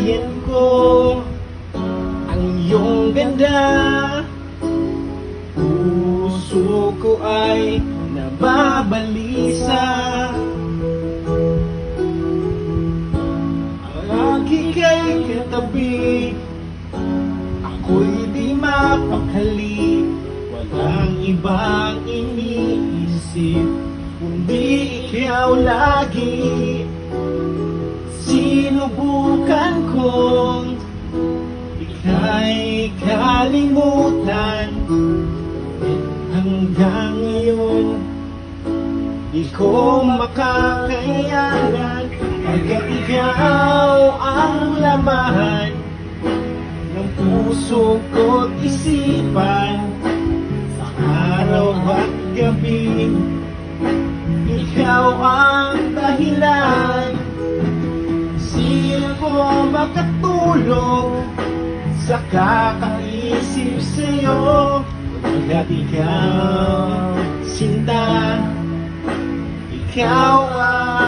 namamalayan ko ang iyong ganda. Puso ko ay nababalisa. Lagi kay katabi, ako'y di mapakali. Walang ibang iniisip kundi ikaw lagi. Sinubukan kong ika'y kalimutan, hanggang ngayon di ko makakayanan. Pagkat ikaw ang laman ng puso ko't isipan, sa araw at gabi ikaw ang dahilan. Sino ko makatulong sa kakaisip sa'yo? Pagkat ikaw, sinta, ikaw ang